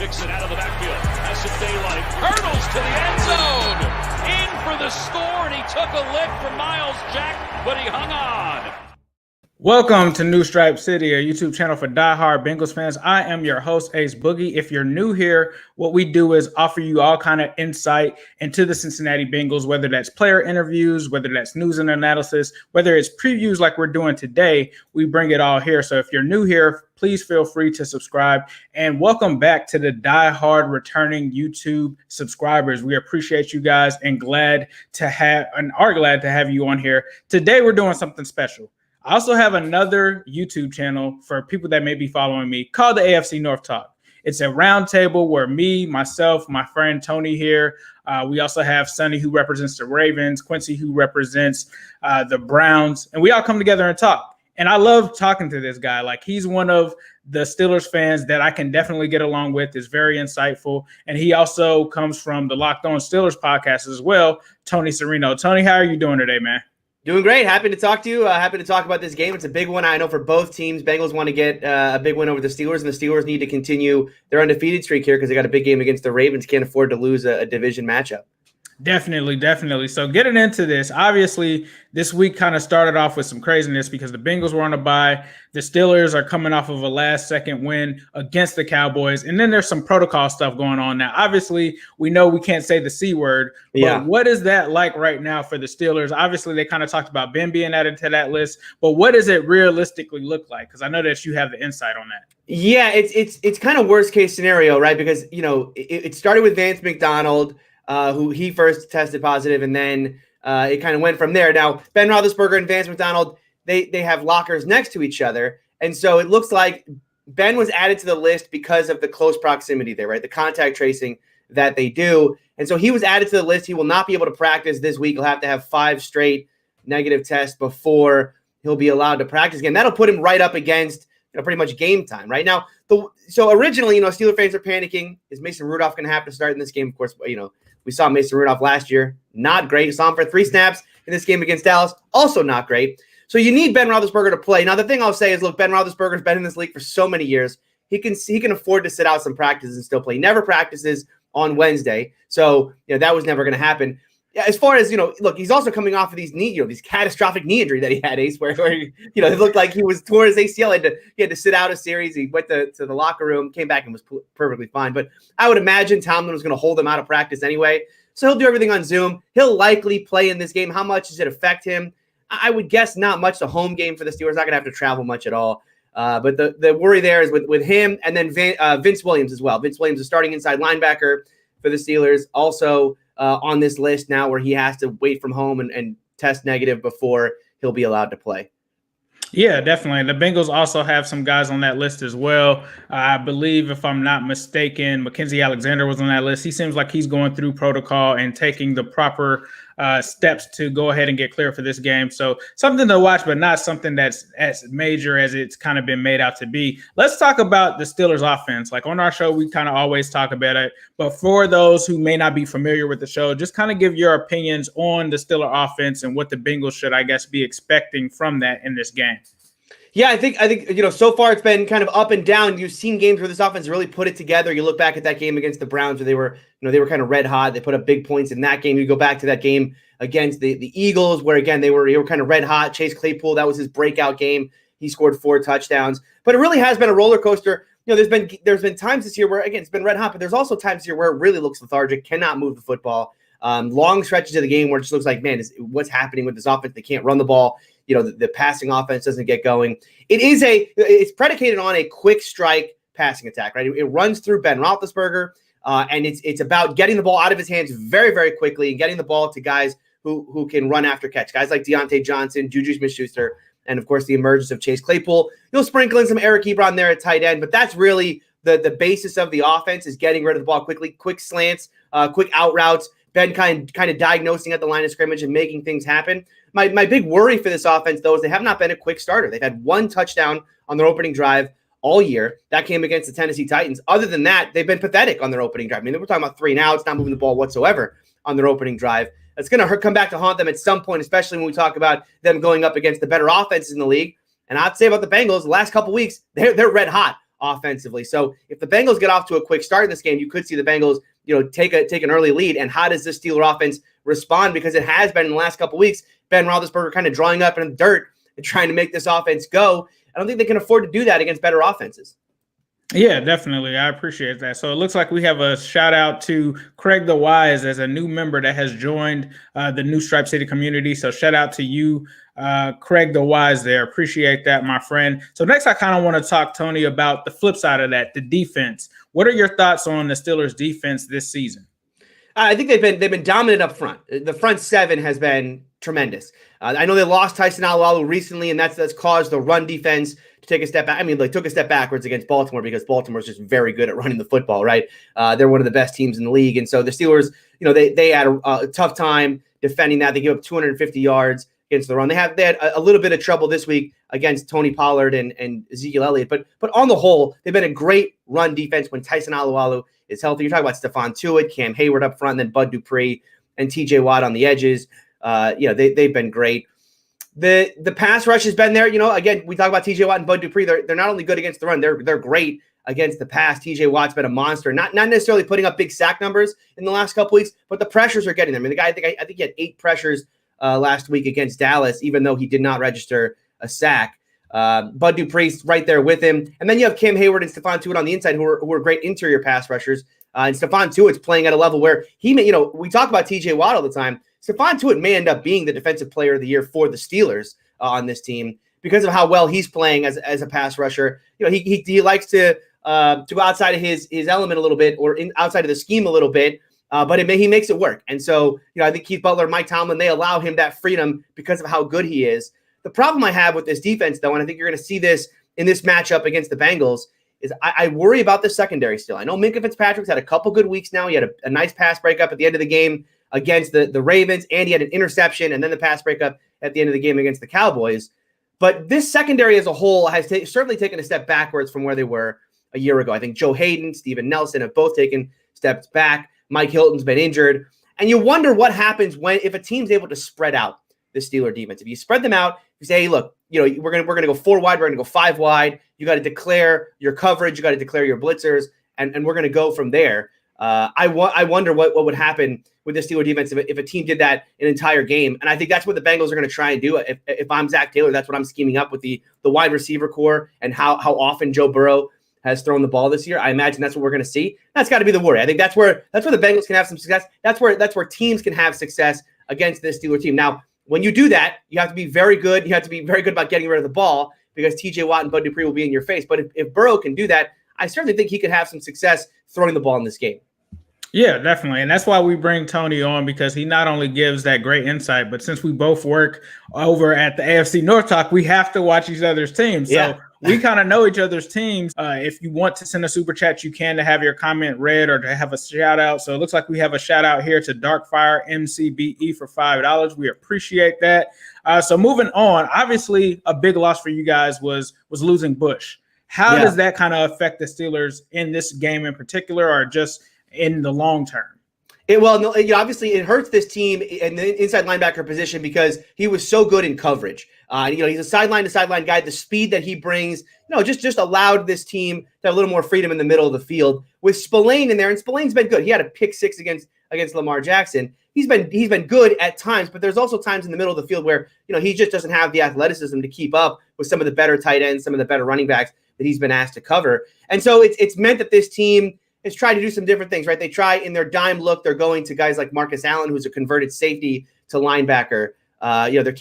Mixon out of the backfield. Has some daylight. Hurdles to the end zone. In for the score, and he took a lick from Miles Jack, but he hung on. Welcome to New Stripe City, a YouTube channel for diehard Bengals fans. I am your host, Ace Boogie. If you're new here, what we do is offer you all kind of insight into the Cincinnati Bengals, whether that's player interviews, whether that's news and analysis, whether it's previews like we're doing today, we bring it all here. So if you're new here, please feel free to subscribe, and welcome back to the diehard returning YouTube subscribers. We appreciate you guys and are glad to have you on here. Today, we're doing something special. I also have another YouTube channel for people that may be following me called the AFC North Talk. It's a roundtable where me, myself, my friend Tony here. We also have Sonny, who represents the Ravens, Quincy, who represents the Browns, and we all come together and talk. And I love talking to this guy. Like, he's one of the Steelers fans that I can definitely get along with. Is very insightful. And he also comes from the Locked On Steelers podcast as well, Tony Serino. Tony, how are you doing today, man? Doing great. Happy to talk to you. Happy to talk about this game. It's a big one, I know, for both teams. Bengals want to get a big win over the Steelers, and the Steelers need to continue their undefeated streak here because they got a big game against the Ravens. Can't afford to lose a division matchup. Definitely. So getting into this, obviously, this week kind of started off with some craziness because the Bengals were on a bye. The Steelers are coming off of a last-second win against the Cowboys, and then there's some protocol stuff going on now. Obviously, we know we can't say the C word, but What is that like right now for the Steelers? Obviously, they kind of talked about Ben being added to that list, but what does it realistically look like? Because I know that you have the insight on that. Yeah, it's kind of worst-case scenario, right? Because, you know, it started with Vance McDonald, who he first tested positive, and then it kind of went from there. Now, Ben Roethlisberger and Vance McDonald, they have lockers next to each other, and so it looks like Ben was added to the list because of the close proximity there, right? The contact tracing that they do, and so he was added to the list. He will not be able to practice this week. He'll have to have 5 straight negative tests before he'll be allowed to practice again. That'll put him right up against, you know, pretty much game time right now. So originally, you know, Steeler fans are panicking. Is Mason Rudolph going to have to start in this game? Of course, you know, we saw Mason Rudolph last year. Not great. Saw him for 3 snaps in this game against Dallas. Also not great. So you need Ben Roethlisberger to play. Now, the thing I'll say is, look, Ben Roethlisberger's been in this league for so many years. He can afford to sit out some practices and still play. He never practices on Wednesday. So, you know, that was never going to happen. As far as, you know, look, he's also coming off of these catastrophic knee injury that he had, Ace, where you know, it looked like he was tore his ACL. He had to sit out a series. He went to the locker room, came back, and was perfectly fine. But I would imagine Tomlin was going to hold him out of practice anyway. So he'll do everything on Zoom. He'll likely play in this game. How much does it affect him? I would guess not much. The home game for the Steelers, not going to have to travel much at all. But the worry there is with him, and then Vince Williams as well. Vince Williams is starting inside linebacker for the Steelers, also on this list now, where he has to wait from home and test negative before he'll be allowed to play. Yeah, definitely. The Bengals also have some guys on that list as well. I believe, if I'm not mistaken, Mackenzie Alexander was on that list. He seems like he's going through protocol and taking the proper steps to go ahead and get clear for this game. So something to watch, but not something that's as major as it's kind of been made out to be. Let's talk about the Steelers offense. Like, on our show, we kind of always talk about it. But for those who may not be familiar with the show, just kind of give your opinions on the Steelers offense and what the Bengals should, I guess, be expecting from that in this game. Yeah, I think you know, so far it's been kind of up and down. You've seen games where this offense really put it together. You look back at that game against the Browns where they were kind of red hot. They put up big points in that game. You go back to that game against the Eagles where, again, they were kind of red hot. Chase Claypool, that was his breakout game. He scored 4 touchdowns. But it really has been a roller coaster. You know, there's been times this year where, again, it's been red hot, but there's also times here where it really looks lethargic, cannot move the football. Long stretches of the game where it just looks like, man, what's happening with this offense? They can't run the ball. You know, the passing offense doesn't get going. It's predicated on a quick strike passing attack, right? It runs through Ben Roethlisberger, and it's about getting the ball out of his hands very, very quickly and getting the ball to guys who can run after catch. Guys like Deontay Johnson, Juju Smith-Schuster, and of course the emergence of Chase Claypool. You'll sprinkle in some Eric Ebron there at tight end, but that's really the basis of the offense, is getting rid of the ball quickly, quick slants, quick out routes. Ben kind of diagnosing at the line of scrimmage and making things happen. My big worry for this offense, though, is they have not been a quick starter. They've had 1 touchdown on their opening drive all year. That came against the Tennessee Titans. Other than that, they've been pathetic on their opening drive. I mean, we're talking about 3 and outs, not moving the ball whatsoever on their opening drive. It's going to come back to haunt them at some point, especially when we talk about them going up against the better offenses in the league. And I'd say about the Bengals, the last couple weeks, they're red hot offensively. So if the Bengals get off to a quick start in this game, you could see the Bengals, take an early lead. And how does this Steeler offense respond? Because it has been in the last couple of weeks, Ben Roethlisberger kind of drawing up in the dirt and trying to make this offense go. I don't think they can afford to do that against better offenses. Yeah, definitely. I appreciate that. So it looks like we have a shout out to Craig the Wise as a new member that has joined the new Stripe City community. So shout out to you, Craig the Wise there. Appreciate that, my friend. So next, I kind of want to talk, Tony, about the flip side of that, the defense. What are your thoughts on the Steelers defense this season? I think they've been dominant up front. The front seven has been tremendous. I know they lost Tyson Alualu recently, and that's caused the run defense to take a step back. I mean, they took a step backwards against Baltimore because Baltimore's just very good at running the football, right? They're one of the best teams in the league, and so the Steelers, they had a tough time defending that. They gave up 250 yards against the run. They had a little bit of trouble this week against Tony Pollard and Ezekiel Elliott, but on the whole, they've been a great run defense when Tyson Alualu is healthy. You're talking about Stephon Tuitt, Cam Hayward up front, and then Bud Dupree and TJ Watt on the edges. They've been great. The pass rush has been there. Again, we talk about TJ Watt and Bud Dupree. They're not only good against the run, they're great against the pass. TJ Watt's been a monster. Not necessarily putting up big sack numbers in the last couple weeks, but the pressures are getting them. I mean, the guy, I think he had 8 pressures last week against Dallas, even though he did not register a sack. Bud Dupree's right there with him. And then you have Cam Hayward and Stephon Tuitt on the inside who are great interior pass rushers. And Stephon Tuitt's playing at a level where he may, we talk about TJ Watt all the time. Stephon Tuitt may end up being the defensive player of the year for the Steelers on this team because of how well he's playing as a pass rusher. He likes to go outside of his element a little bit or outside of the scheme a little bit. But he makes it work. And so, I think Keith Butler, Mike Tomlin, they allow him that freedom because of how good he is. The problem I have with this defense, though, and I think you're going to see this in this matchup against the Bengals, is I worry about the secondary still. I know Minkah Fitzpatrick's had a couple good weeks now. He had a nice pass breakup at the end of the game against the Ravens, and he had an interception and then the pass breakup at the end of the game against the Cowboys. But this secondary as a whole has certainly taken a step backwards from where they were a year ago. I think Joe Hayden, Steven Nelson have both taken steps back. Mike Hilton's been injured. And you wonder what happens if a team's able to spread out the Steeler defense. If you spread them out, you say, hey, look, we're gonna go 4 wide, we're gonna go 5 wide. You got to declare your coverage, you got to declare your blitzers, and we're gonna go from there. I wonder what would happen with the Steeler defense if a team did that an entire game. And I think that's what the Bengals are going to try and do. If I'm Zach Taylor, that's what I'm scheming up with the wide receiver core and how often Joe Burrow has thrown the ball this year. I imagine that's what we're going to see. That's got to be the worry. I think that's where the Bengals can have some success. That's where teams can have success against this Steeler team. Now, when you do that, you have to be very good. You have to be very good about getting rid of the ball because TJ Watt and Bud Dupree will be in your face. But if Burrow can do that, I certainly think he could have some success throwing the ball in this game. Yeah, definitely. And that's why we bring Tony on, because he not only gives that great insight, but since we both work over at the AFC North Talk, we have to watch each other's teams. Yeah. So we kind of know each other's teams. If you want to send a super chat, you can, to have your comment read or to have a shout out. So it looks like we have a shout out here to Darkfire MCBE for $5. We appreciate that. So moving on, obviously a big loss for you guys was losing Bush. How does that kind of affect the Steelers in this game in particular, or just in the long term? Obviously it hurts this team in the inside linebacker position because he was so good in coverage. He's a sideline to sideline guy. The speed that he brings, just allowed this team to have a little more freedom in the middle of the field with Spillane in there. And Spillane's been good. He had a pick 6 against Lamar Jackson. He's been good at times, but there's also times in the middle of the field where, he just doesn't have the athleticism to keep up with some of the better tight ends, some of the better running backs that he's been asked to cover. And so it's meant that this team is trying to do some different things, right? They try in their dime look. They're going to guys like Marcus Allen, who's a converted safety to linebacker. They're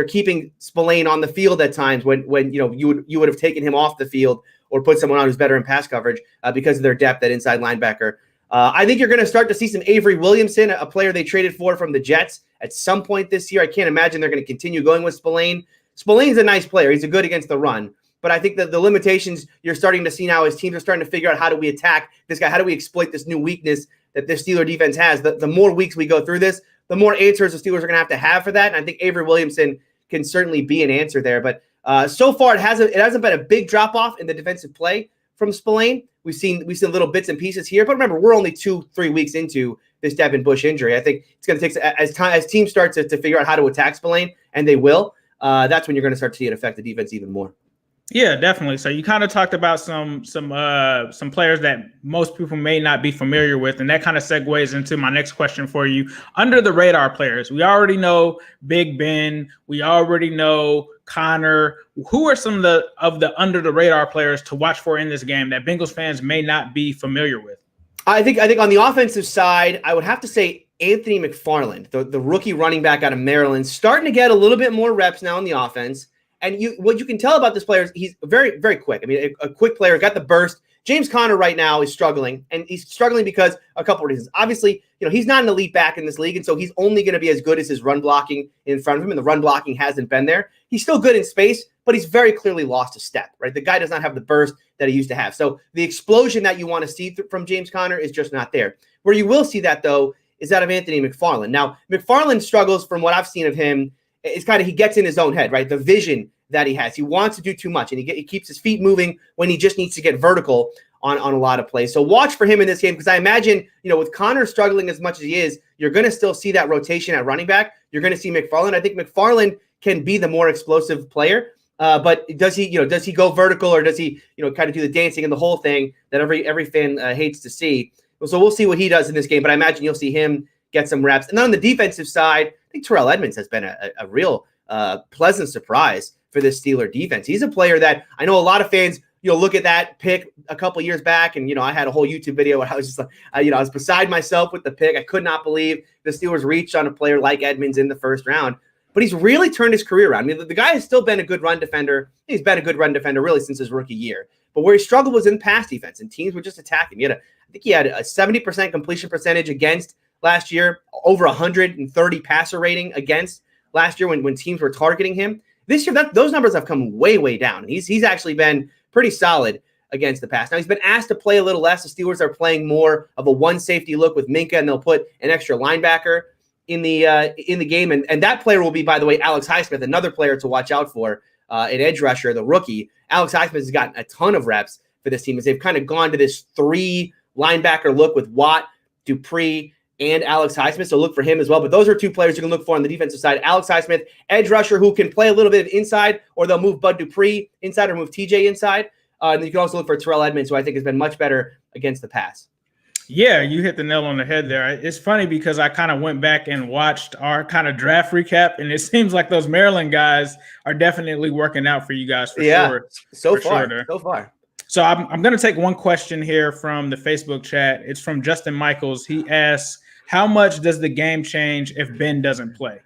keeping Spillane on the field at times when you would have taken him off the field or put someone on who's better in pass coverage because of their depth at inside linebacker. I think you're going to start to see some Avery Williamson, a player they traded for from the Jets at some point this year. I can't imagine they're going to continue going with Spillane. Spillane's a nice player. He's a good against the run. But I think that the limitations you're starting to see now is teams are starting to figure out how do we attack this guy? How do we exploit this new weakness that this Steeler defense has? The more weeks we go through this, the more answers the Steelers are going to have for that. And I think Avery Williamson can certainly be an answer there. But so far, it hasn't been a big drop-off in the defensive play from Spillane. We've seen little bits and pieces here. But remember, we're only 2-3 weeks into this Devin Bush injury. I think it's going to take as teams start to figure out how to attack Spillane, and they will. That's when you're going to start to see it affect the defense even more. Yeah, definitely. So you kind of talked about some players that most people may not be familiar with, and that kind of segues into my next question for you. Under the radar players, we already know Big Ben, we already know Connor. Who are some of the under the radar players to watch for in this game that Bengals fans may not be familiar with? I think on the offensive side, I would have to say Anthony McFarland, the rookie running back out of Maryland, starting to get a little bit more reps now in the offense. And what you can tell about this player is he's very, very quick. I mean, a quick player, got the burst. James Conner right now is struggling, and he's struggling because a couple of reasons. Obviously, he's not an elite back in this league, and so he's only going to be as good as his run blocking in front of him, and the run blocking hasn't been there. He's still good in space, but he's very clearly lost a step, right? The guy does not have the burst that he used to have. So the explosion that you want to see from James Conner is just not there. Where you will see that, though, is that of Anthony McFarland. Now, McFarland struggles from what I've seen of him. It's kind of he gets in his own head, right? The vision that he has. He wants to do too much, and he keeps his feet moving when he just needs to get vertical on a lot of plays. So watch for him in this game, because I imagine, with Connor struggling as much as he is, you're going to still see that rotation at running back. You're going to see McFarland. I think McFarland can be the more explosive player, but does he go vertical, or does he, kind of do the dancing and the whole thing that every fan hates to see? So we'll see what he does in this game, but I imagine you'll see him get some reps. And then on the defensive side, I think Terrell Edmonds has been a real pleasant surprise for this Steeler defense. He's a player that I know a lot of fans, look at that pick a couple years back, and I had a whole YouTube video where I was just like, I was beside myself with the pick. I could not believe the Steelers reached on a player like Edmonds in the first round. But he's really turned his career around. I mean, the guy has still been a good run defender. He's been a good run defender really since his rookie year. But where he struggled was in pass defense, and teams would just attack him. I think he had a 70% completion percentage against last year, over 130 passer rating against last year when teams were targeting him. This year, those numbers have come way, way down. He's actually been pretty solid against the pass. Now, he's been asked to play a little less. The Steelers are playing more of a one safety look with Minka, and they'll put an extra linebacker in the game. And that player will be, by the way, Alex Highsmith, another player to watch out for, an edge rusher, the rookie. Alex Highsmith has gotten a ton of reps for this team as they've kind of gone to this 3 linebacker look with Watt, Dupree, and Alex Highsmith. So look for him as well. But those are 2 players you can look for on the defensive side. Alex Highsmith, edge rusher who can play a little bit of inside, or they'll move Bud Dupree inside or move TJ inside. And then you can also look for Terrell Edmonds, who I think has been much better against the pass. Yeah, you hit the nail on the head there. It's funny because I kind of went back and watched our kind of draft recap, and it seems like those Maryland guys are definitely working out for you guys for sure. So far. So I'm going to take one question here from the Facebook chat. It's from Justin Michaels. He asks, how much does the game change if Ben doesn't play?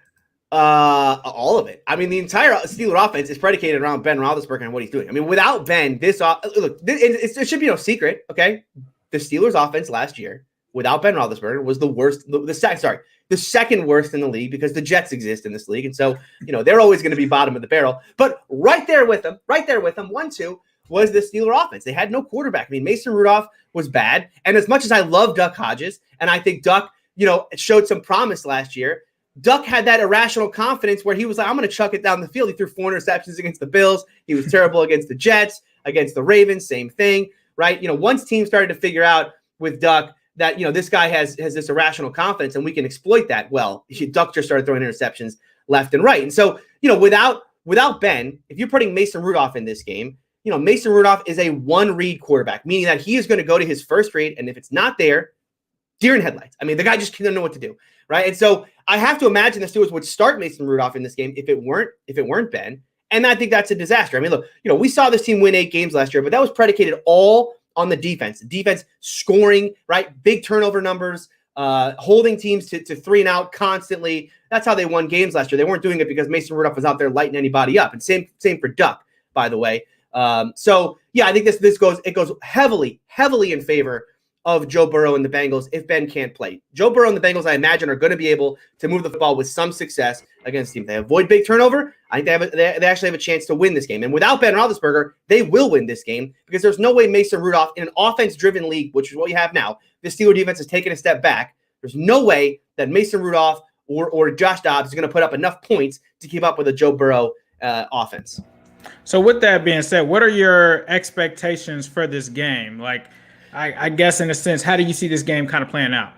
All of it. I mean, the entire Steeler offense is predicated around Ben Roethlisberger and what he's doing. I mean, without Ben, it should be no secret, okay? The Steelers offense last year, without Ben Roethlisberger, was the worst. The second worst in the league, because the Jets exist in this league, and so they're always going to be bottom of the barrel. But right there with them, 1-2 was the Steeler offense. They had no quarterback. I mean, Mason Rudolph was bad, and as much as I love Duck Hodges, and I think Duck, showed some promise last year, Duck had that irrational confidence where he was like, I'm going to chuck it down the field. He threw 4 interceptions against the Bills. He was terrible against the Jets, against the Ravens, same thing. Right. Once teams started to figure out with Duck that, this guy has this irrational confidence and we can exploit that. Well, Duck just started throwing interceptions left and right. And so, without Ben, if you're putting Mason Rudolph in this game, Mason Rudolph is a 1-read quarterback, meaning that he is going to go to his first read. And if it's not there, deer in headlights. I mean, the guy just doesn't know what to do. Right. And so I have to imagine the Steelers would start Mason Rudolph in this game if it weren't Ben. And I think that's a disaster. I mean, look, we saw this team win 8 games last year, but that was predicated all on the defense. Defense scoring, right? Big turnover numbers, holding teams to 3 and out constantly. That's how they won games last year. They weren't doing it because Mason Rudolph was out there lighting anybody up. And same for Duck, by the way. So yeah, I think this goes heavily in favor of Joe Burrow and the Bengals if Ben can't play. Joe Burrow and the Bengals, I imagine, are going to be able to move the football with some success against teams. They avoid big turnover. I think they actually have a chance to win this game. And without Ben Roethlisberger, they will win this game, because there's no way Mason Rudolph, in an offense-driven league, which is what you have now, the Steelers defense has taken a step back. There's no way that Mason Rudolph or Josh Dobbs is going to put up enough points to keep up with a Joe Burrow offense. So with that being said, what are your expectations for this game? Like, I guess in a sense, how do you see this game kind of playing out?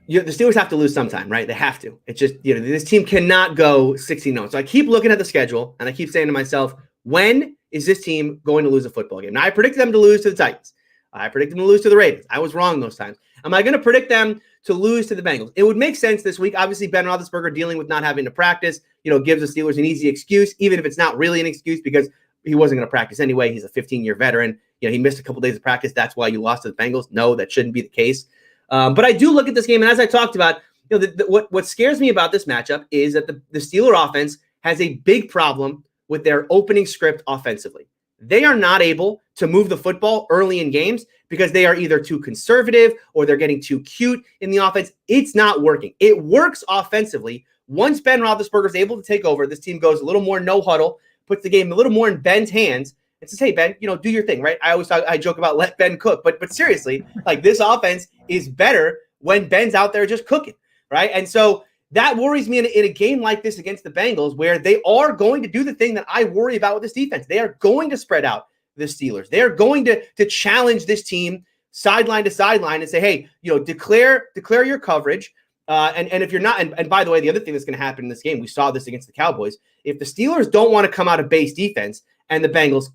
The Steelers have to lose sometime, right? They have to. It's just, this team cannot go 16-0. So I keep looking at the schedule and I keep saying to myself, When is this team going to lose a football game? Now, I predicted them to lose to the Titans. I predicted them to lose to the Ravens. I was wrong those times. Am I going to predict them to lose to the Bengals? It would make sense this week. Obviously, Ben Roethlisberger dealing with not having to practice, gives the Steelers an easy excuse, even if it's not really an excuse because he wasn't going to practice anyway. He's a 15-year veteran. He missed a couple days of practice. That's why you lost to the Bengals. No, that shouldn't be the case. But I do look at this game, and as I talked about, what scares me about this matchup is that the Steeler offense has a big problem with their opening script offensively. They are not able to move the football early in games because they are either too conservative or they're getting too cute in the offense. It's not working. It works offensively. Once Ben Roethlisberger is able to take over, this team goes a little more no huddle, puts the game a little more in Ben's hands, and says, hey, Ben, do your thing, right? I joke about let Ben cook, but seriously, like this offense is better when Ben's out there just cooking, right? And so that worries me in a game like this against the Bengals where they are going to do the thing that I worry about with this defense. They are going to spread out the Steelers. They are going to challenge this team sideline to sideline and say, hey, declare your coverage. And if you're not, and by the way, the other thing that's going to happen in this game, we saw this against the Cowboys. If the Steelers don't want to come out of base defense and the Bengals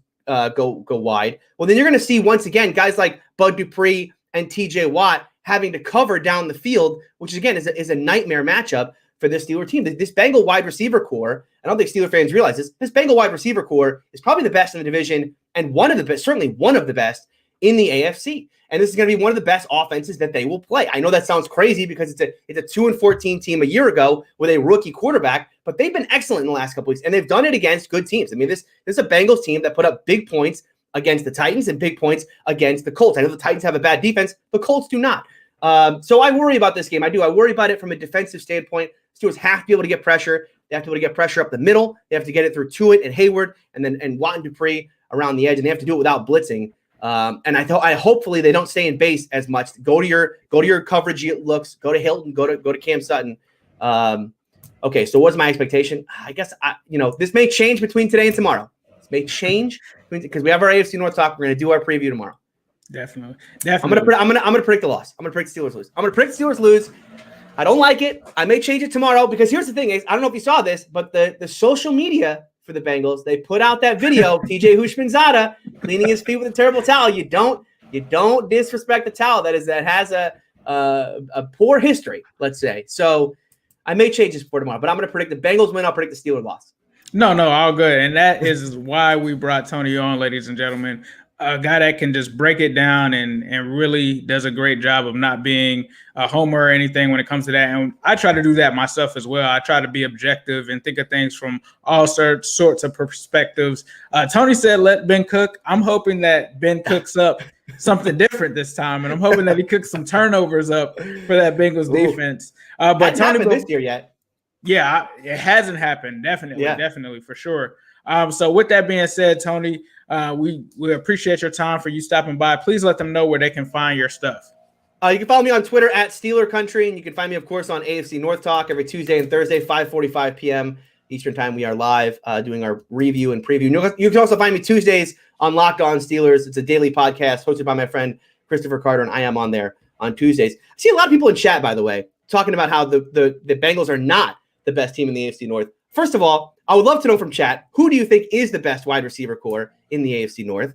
go wide, well, then you're going to see once again guys like Bud Dupree and TJ Watt having to cover down the field, which again is a nightmare matchup for this Steeler team. This Bengal wide receiver core, I don't think Steeler fans realize this Bengal wide receiver core is probably the best in the division and one of the best, certainly one of the best in the AFC. And this is going to be one of the best offenses that they will play. I know that sounds crazy because it's a 2-14 team a year ago with a rookie quarterback, but they've been excellent in the last couple weeks, and they've done it against good teams. I mean, this is a Bengals team that put up big points against the Titans and big points against the Colts. I know the Titans have a bad defense, the Colts do not. So I worry about this game. I do. I worry about it from a defensive standpoint. Steelers have to be able to get pressure. They have to be able to get pressure up the middle. They have to get it through Tuitt and Hayward and Watt and Dupree around the edge, and they have to do it without blitzing. And I hopefully they don't stay in base as much. Go to your coverage looks. Go to Hilton. Go to Cam Sutton. Okay, so what's my expectation? I guess this may change between today and tomorrow. This may change because we have our AFC North talk. We're going to do our preview tomorrow. Definitely. I'm gonna predict the loss. I'm gonna predict the Steelers lose. I'm gonna predict the Steelers lose. I don't like it. I may change it tomorrow because here's the thing: is I don't know if you saw this, but the social media for the Bengals, they put out that video of TJ Houshmandzadeh cleaning his feet with a terrible towel. You don't disrespect the towel that has a poor history, let's say. So I may change this for tomorrow, but I'm gonna predict the Bengals win. I'll predict the Steelers loss. No, all good, and that is why we brought Tony on, ladies and gentlemen. A guy that can just break it down and really does a great job of not being a homer or anything when it comes to that. And I try to do that myself as well. I try to be objective and think of things from all sorts of perspectives. Tony said, let Ben cook. I'm hoping that Ben cooks up something different this time. And I'm hoping that he cooks some turnovers up for that Bengals defense. But Tony happened this year yet. Yeah, it hasn't happened. Definitely for sure. So with that being said, Tony, we appreciate your time for you stopping by. Please let them know where they can find your stuff. You can follow me on Twitter at Steeler Country, and you can find me, of course, on AFC North Talk every Tuesday and Thursday, 5:45 p.m. Eastern Time. We are live doing our review and preview. You can also find me Tuesdays on Locked On Steelers. It's a daily podcast hosted by my friend Christopher Carter, and I am on there on Tuesdays. I see a lot of people in chat, by the way, talking about how the Bengals are not the best team in the AFC North. First of all, I would love to know from chat, who do you think is the best wide receiver core in the AFC North?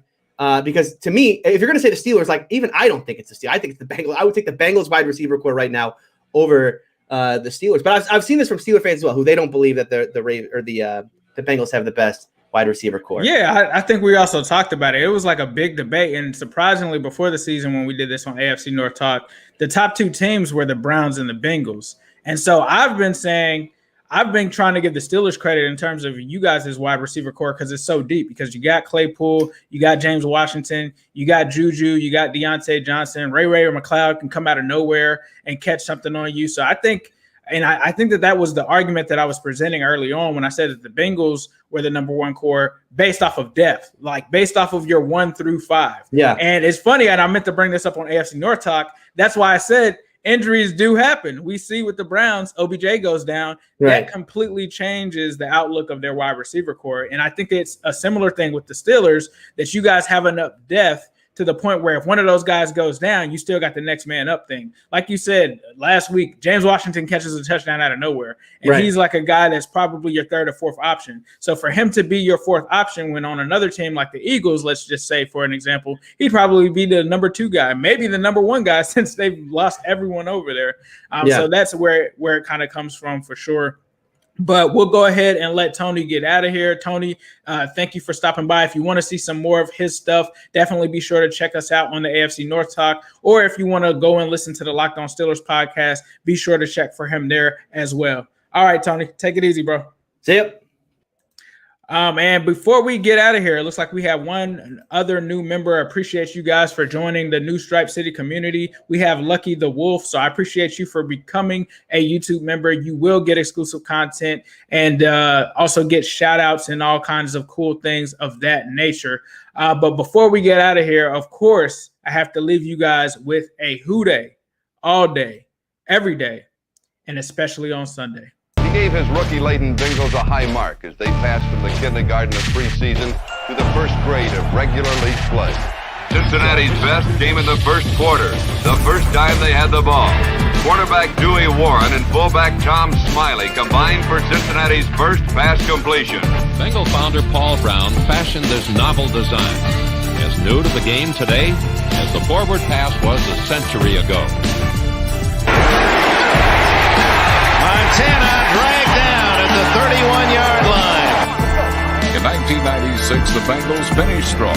Because to me, if you're going to say the Steelers, like even I don't think it's the Steelers. I think it's the Bengals. I would take the Bengals wide receiver core right now over the Steelers. But I've seen this from Steeler fans as well, who they don't believe that the Bengals have the best wide receiver core. Yeah, I think we also talked about it. It was like a big debate, and surprisingly, before the season when we did this on AFC North Talk, the top two teams were the Browns and the Bengals. And so I've been trying to give the Steelers credit in terms of you guys' wide receiver core because it's so deep, because you got Claypool, you got James Washington, you got Juju, you got Deontay Johnson, Ray or McLeod can come out of nowhere and catch something on you. So I think that was the argument that I was presenting early on when I said that the Bengals were the number one core based off of depth, like based off of your 1 through 5. Yeah. And it's funny, and I meant to bring this up on AFC North Talk. That's why I said injuries do happen. We see with the Browns, OBJ goes down. Right. That completely changes the outlook of their wide receiver core. And I think it's a similar thing with the Steelers, that you guys have enough depth to the point where if one of those guys goes down, you still got the next man up thing. Like you said last week, James Washington catches a touchdown out of nowhere, and he's like a guy that's probably your third or fourth option. So for him to be your fourth option when on another team like the Eagles, let's just say for an example, he'd probably be the number 2 guy, maybe the number 1 guy since they've lost everyone over there. So that's where it kind of comes from for sure. But we'll go ahead and let Tony get out of here. Tony, thank you for stopping by. If you want to see some more of his stuff, definitely be sure to check us out on the AFC North Talk. Or if you want to go and listen to the Locked On Steelers podcast, be sure to check for him there as well. All right, Tony, take it easy, bro. See ya. And before we get out of here, it looks like we have one other new member. I appreciate you guys for joining the new Stripe City community. We have Lucky the Wolf. So I appreciate you for becoming a YouTube member. You will get exclusive content and also get shout outs and all kinds of cool things of that nature. But before we get out of here, of course, I have to leave you guys with a Who Day all day, every day, and especially on Sunday. He gave his rookie-laden Bengals a high mark as they passed from the kindergarten of preseason to the first grade of regular league play. Cincinnati's best came in the first quarter, the first time they had the ball. Quarterback Dewey Warren and fullback Tom Smiley combined for Cincinnati's first pass completion. Bengal founder Paul Brown fashioned this novel design, as new to the game today as the forward pass was a century ago. Montana dragged down at the 31-yard line. In 1996, the Bengals finished strong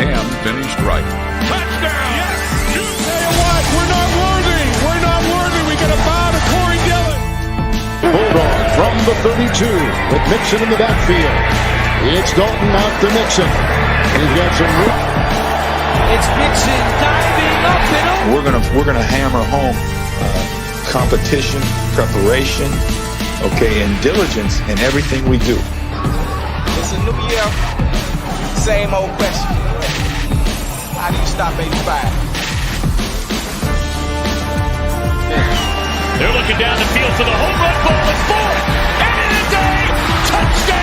and finished right. Touchdown! Yes! You say what? We're not worthy. We're not worthy. We got to bow to Corey Dillon. Bulldog from the 32 with Mixon in the backfield. It's Dalton out to Mixon. He's got some room. It's Mixon diving up and over. We're gonna hammer home competition, preparation, and diligence in everything we do. It's a new year, same old question. How do you stop 85? They're looking down the field for the home run ball. It's full. And it is a touchdown!